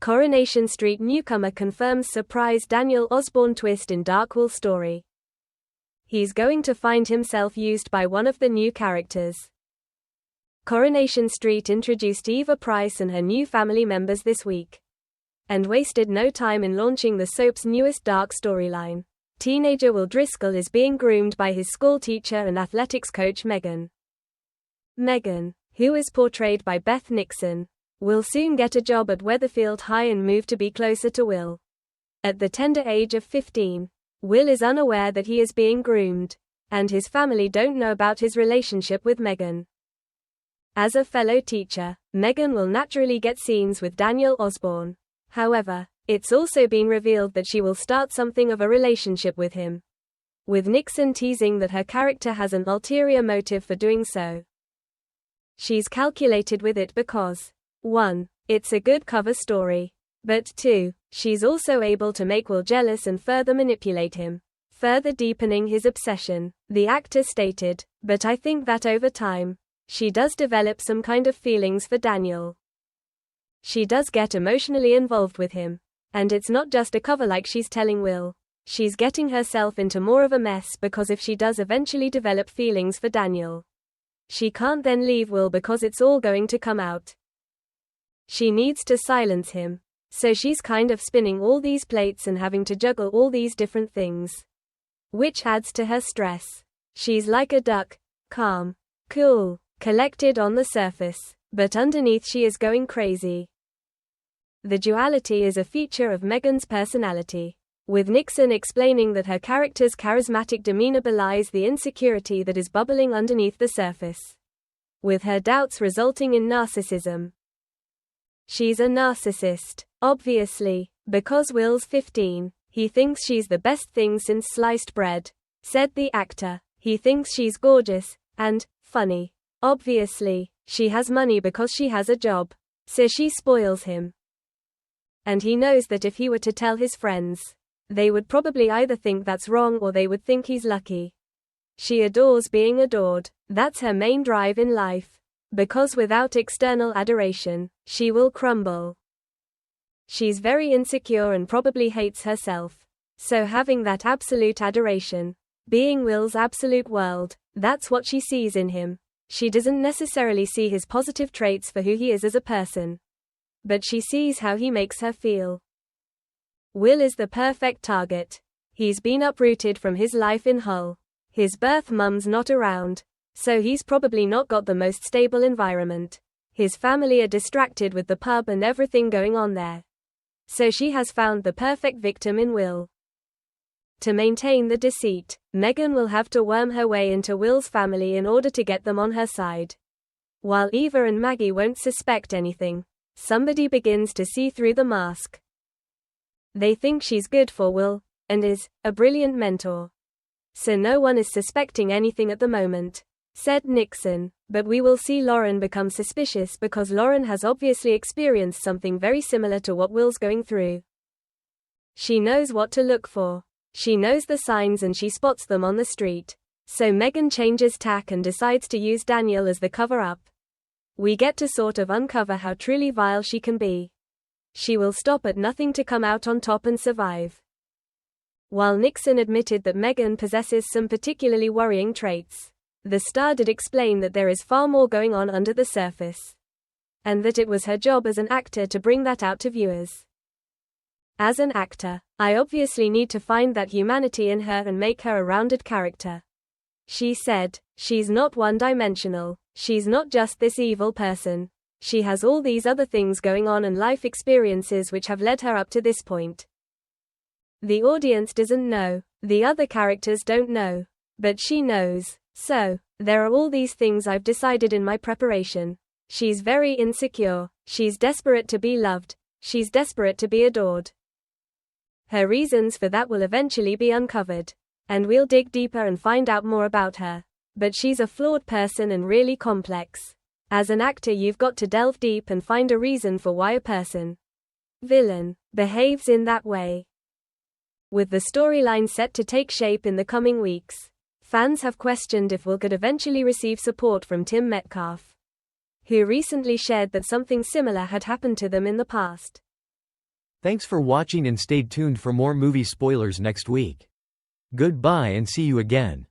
Coronation Street Newcomer confirms surprise Daniel Osbourne twist in Darkwool story. He's going to find himself used by one of the new characters. Coronation Street introduced Eva Price and her new family members this week, and wasted no time in launching the soap's newest dark storyline. Teenager Will Driscoll is being groomed by his schoolteacher and athletics coach Megan. Megan, who is portrayed by Beth Nixon, will soon get a job at Weatherfield High and move to be closer to Will. At the tender age of 15, Will is unaware that he is being groomed, and his family don't know about his relationship with Megan. As a fellow teacher, Megan will naturally get scenes with Daniel Osbourne. However, it's also been revealed that she will start something of a relationship with him, with Nixon teasing that her character has an ulterior motive for doing so. She's calculated with it because 1. It's a good cover story. But 2. She's also able to make Will jealous and further manipulate him, further deepening his obsession. The actor stated, "But I think that over time, she does develop some kind of feelings for Daniel. She does get emotionally involved with him. And it's not just a cover like she's telling Will. She's getting herself into more of a mess because if she does eventually develop feelings for Daniel, she can't then leave Will because it's all going to come out. She needs to silence him. So she's kind of spinning all these plates and having to juggle all these different things, which adds to her stress. She's like a duck, calm, cool, collected on the surface, but underneath she is going crazy." The duality is a feature of Megan's personality, with Nixon explaining that her character's charismatic demeanor belies the insecurity that is bubbling underneath the surface, with her doubts resulting in narcissism. She's a narcissist, obviously, because Will's 15. He thinks she's the best thing since sliced bread, said the actor. He thinks she's gorgeous and funny. Obviously, she has money because she has a job, so she spoils him. And he knows that if he were to tell his friends, they would probably either think that's wrong or they would think he's lucky. She adores being adored. That's her main drive in life. Because without external adoration, she will crumble. She's very insecure and probably hates herself. So having that absolute adoration, being Will's absolute world, that's what she sees in him. She doesn't necessarily see his positive traits for who he is as a person, but she sees how he makes her feel. Will is the perfect target. He's been uprooted from his life in Hull. His birth mum's not around, so he's probably not got the most stable environment. His family are distracted with the pub and everything going on there. So she has found the perfect victim in Will. To maintain the deceit, Megan will have to worm her way into Will's family in order to get them on her side. While Eva and Maggie won't suspect anything, somebody begins to see through the mask. They think she's good for Will, and is a brilliant mentor. So no one is suspecting anything at the moment, said Nixon, but we will see Lauren become suspicious because Lauren has obviously experienced something very similar to what Will's going through. She knows what to look for. She knows the signs and she spots them on the street. So Megan changes tack and decides to use Daniel as the cover-up. We get to sort of uncover how truly vile she can be. She will stop at nothing to come out on top and survive. While Nixon admitted that Megan possesses some particularly worrying traits, the star did explain that there is far more going on under the surface, and that it was her job as an actor to bring that out to viewers. As an actor, I obviously need to find that humanity in her and make her a rounded character. She said, she's not one-dimensional. She's not just this evil person. She has all these other things going on and life experiences which have led her up to this point. The audience doesn't know. The other characters don't know. But she knows. So, there are all these things I've decided in my preparation. She's very insecure. She's desperate to be loved. She's desperate to be adored. Her reasons for that will eventually be uncovered, and we'll dig deeper and find out more about her. But she's a flawed person and really complex. As an actor, you've got to delve deep and find a reason for why a person, villain, behaves in that way. With the storyline set to take shape in the coming weeks, fans have questioned if Will could eventually receive support from Tim Metcalfe, who recently shared that something similar had happened to them in the past. Thanks for watching and stay tuned for more movie spoilers next week. Goodbye and see you again.